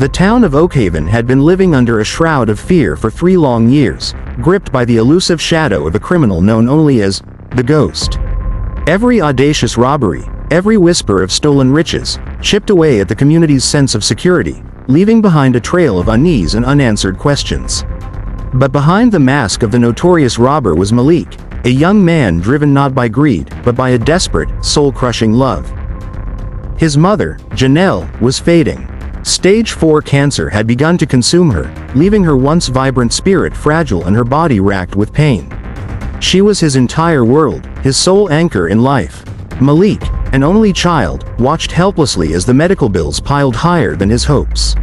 The town of Oakhaven had been living under a shroud of fear for 3 long years, gripped by the elusive shadow of a criminal known only as the Ghost. Every audacious robbery, every whisper of stolen riches, chipped away at the community's sense of security, leaving behind a trail of unease and unanswered questions. But behind the mask of the notorious robber was Malik, a young man driven not by greed, but by a desperate, soul-crushing love. His mother, Janelle, was fading. Stage 4 cancer had begun to consume her, leaving her once vibrant spirit fragile and her body racked with pain. She was his entire world, his sole anchor in life. Malik, an only child, watched helplessly as the medical bills piled higher than his hopes.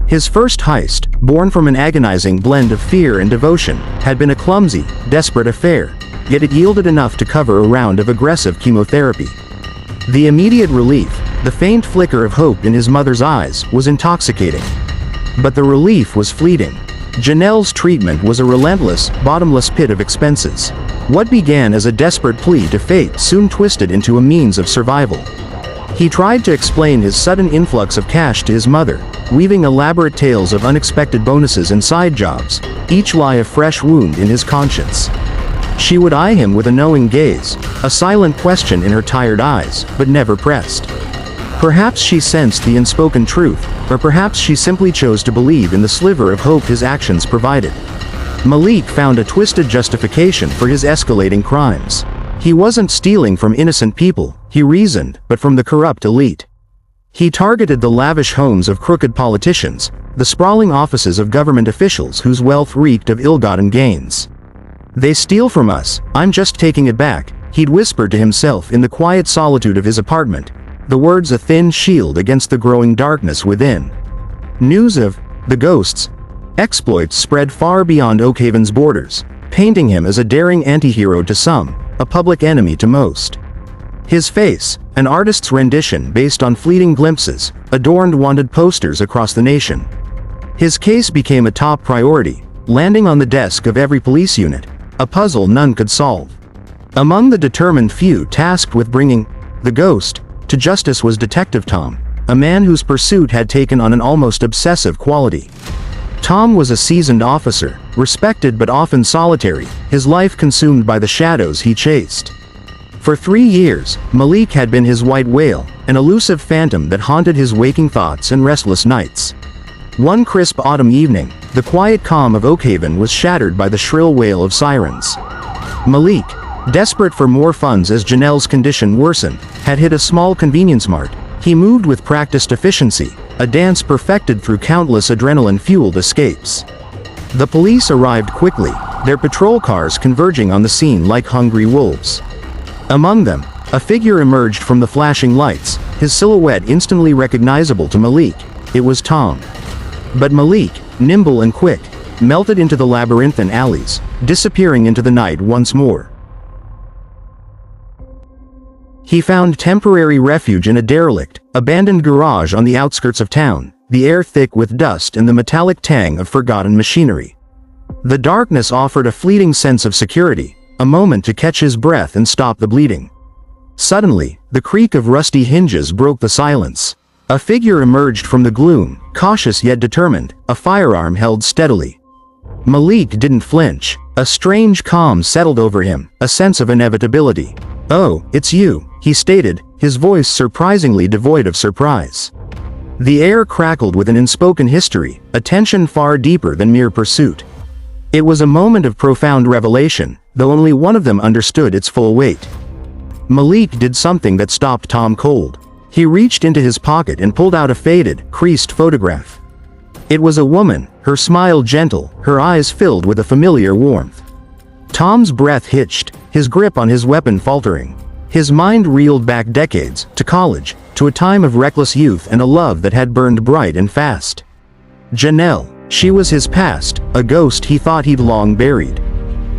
His first heist, born from an agonizing blend of fear and devotion, had been a clumsy, desperate affair, yet it yielded enough to cover a round of aggressive chemotherapy. The immediate relief, the faint flicker of hope in his mother's eyes, was intoxicating. But the relief was fleeting. Janelle's treatment was a relentless, bottomless pit of expenses. What began as a desperate plea to fate soon twisted into a means of survival. He tried to explain his sudden influx of cash to his mother, weaving elaborate tales of unexpected bonuses and side jobs, each lie a fresh wound in his conscience. She would eye him with a knowing gaze, a silent question in her tired eyes, but never pressed. Perhaps she sensed the unspoken truth, or perhaps she simply chose to believe in the sliver of hope his actions provided. Malik found a twisted justification for his escalating crimes. He wasn't stealing from innocent people, he reasoned, but from the corrupt elite. He targeted the lavish homes of crooked politicians, the sprawling offices of government officials whose wealth reeked of ill-gotten gains. "They steal from us, I'm just taking it back," he'd whispered to himself in the quiet solitude of his apartment, the words a thin shield against the growing darkness within. News of the Ghost's exploits spread far beyond Oakhaven's borders, painting him as a daring anti-hero to some, a public enemy to most. His face, an artist's rendition based on fleeting glimpses, adorned wanted posters across the nation. His case became a top priority, landing on the desk of every police unit, a puzzle none could solve. Among the determined few tasked with bringing the Ghost to justice was Detective Tom, a man whose pursuit had taken on an almost obsessive quality. Tom was a seasoned officer, respected but often solitary, his life consumed by the shadows he chased. For 3 years, Malik had been his white whale, an elusive phantom that haunted his waking thoughts and restless nights. One crisp autumn evening, the quiet calm of Oakhaven was shattered by the shrill wail of sirens. Malik, desperate for more funds as Janelle's condition worsened, had hit a small convenience mart. He moved with practiced efficiency, a dance perfected through countless adrenaline-fueled escapes. The police arrived quickly, their patrol cars converging on the scene like hungry wolves. Among them, a figure emerged from the flashing lights, his silhouette instantly recognizable to Malik. It was Tom. But Malik, nimble and quick, melted into the labyrinthine alleys, disappearing into the night once more. He found temporary refuge in a derelict, abandoned garage on the outskirts of town, the air thick with dust and the metallic tang of forgotten machinery. The darkness offered a fleeting sense of security, a moment to catch his breath and stop the bleeding. Suddenly, the creak of rusty hinges broke the silence. A figure emerged from the gloom, cautious yet determined, a firearm held steadily. Malik didn't flinch. A strange calm settled over him, a sense of inevitability. "Oh, it's you," he stated, his voice surprisingly devoid of surprise. The air crackled with an unspoken history, a tension far deeper than mere pursuit. It was a moment of profound revelation, though only one of them understood its full weight. Malik did something that stopped Tom cold. He reached into his pocket and pulled out a faded, creased photograph. It was a woman, her smile gentle, her eyes filled with a familiar warmth. Tom's breath hitched, his grip on his weapon faltering. His mind reeled back decades, to college, to a time of reckless youth and a love that had burned bright and fast. Janelle, she was his past, a ghost he thought he'd long buried.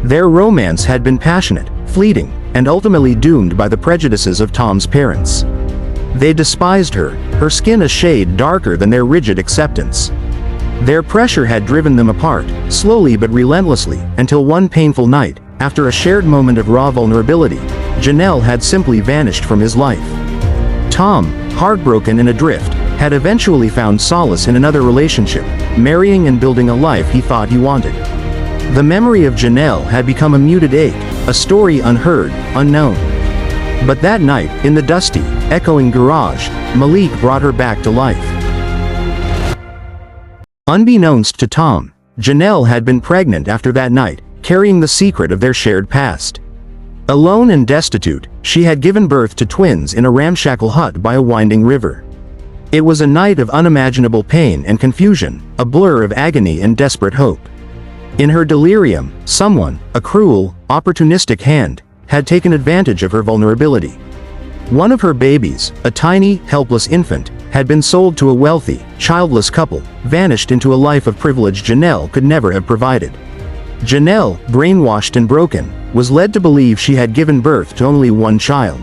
Their romance had been passionate, fleeting, and ultimately doomed by the prejudices of Tom's parents. They despised her, her skin a shade darker than their rigid acceptance. Their pressure had driven them apart, slowly but relentlessly, until one painful night, after a shared moment of raw vulnerability, Janelle had simply vanished from his life. Tom, heartbroken and adrift, had eventually found solace in another relationship, marrying and building a life he thought he wanted. The memory of Janelle had become a muted ache, a story unheard, unknown. But that night, in the dusty, echoing garage, Malik brought her back to life. Unbeknownst to Tom, Janelle had been pregnant after that night, carrying the secret of their shared past. Alone and destitute, she had given birth to twins in a ramshackle hut by a winding river. It was a night of unimaginable pain and confusion, a blur of agony and desperate hope. In her delirium, someone, a cruel, opportunistic hand, had taken advantage of her vulnerability. One of her babies, a tiny, helpless infant, had been sold to a wealthy, childless couple, vanished into a life of privilege Janelle could never have provided. Janelle, brainwashed and broken, was led to believe she had given birth to only one child.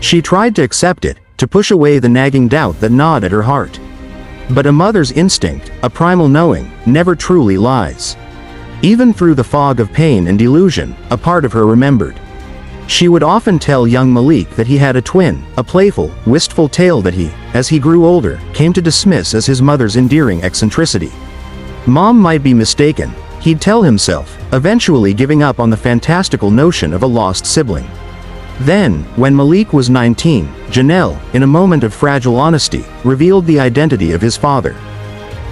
She tried to accept it, to push away the nagging doubt that gnawed at her heart. But a mother's instinct, a primal knowing, never truly lies. Even through the fog of pain and delusion, a part of her remembered. She would often tell young Malik that he had a twin, a playful, wistful tale that he, as he grew older, came to dismiss as his mother's endearing eccentricity. Mom might be mistaken, he'd tell himself, eventually giving up on the fantastical notion of a lost sibling. Then, when Malik was 19, Janelle, in a moment of fragile honesty, revealed the identity of his father.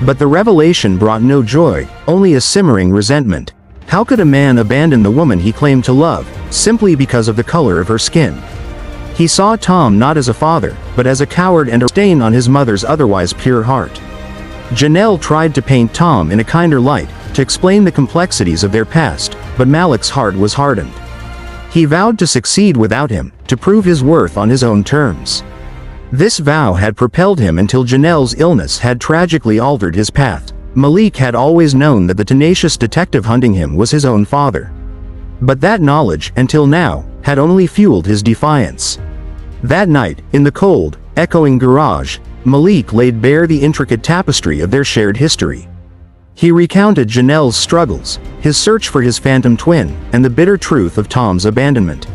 But the revelation brought no joy, only a simmering resentment. How could a man abandon the woman he claimed to love, simply because of the color of her skin? He saw Tom not as a father, but as a coward and a stain on his mother's otherwise pure heart. Janelle tried to paint Tom in a kinder light, to explain the complexities of their past, but Malik's heart was hardened. He vowed to succeed without him, to prove his worth on his own terms. This vow had propelled him until Janelle's illness had tragically altered his path. Malik had always known that the tenacious detective hunting him was his own father. But that knowledge, until now, had only fueled his defiance. That night, in the cold, echoing garage, Malik laid bare the intricate tapestry of their shared history. He recounted Janelle's struggles, his search for his phantom twin, and the bitter truth of Tom's abandonment.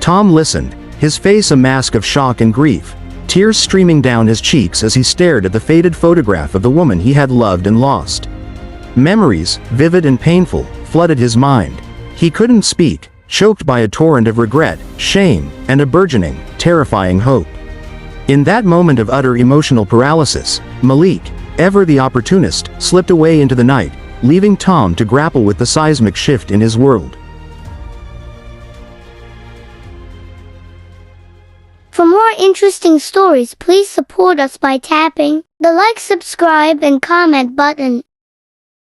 Tom listened, his face a mask of shock and grief, tears streaming down his cheeks as he stared at the faded photograph of the woman he had loved and lost. Memories, vivid and painful, flooded his mind. He couldn't speak, choked by a torrent of regret, shame, and a burgeoning, terrifying hope. In that moment of utter emotional paralysis, Malik, ever the opportunist, slipped away into the night, leaving Tom to grapple with the seismic shift in his world. For more interesting stories, please support us by tapping the like, subscribe, and comment button.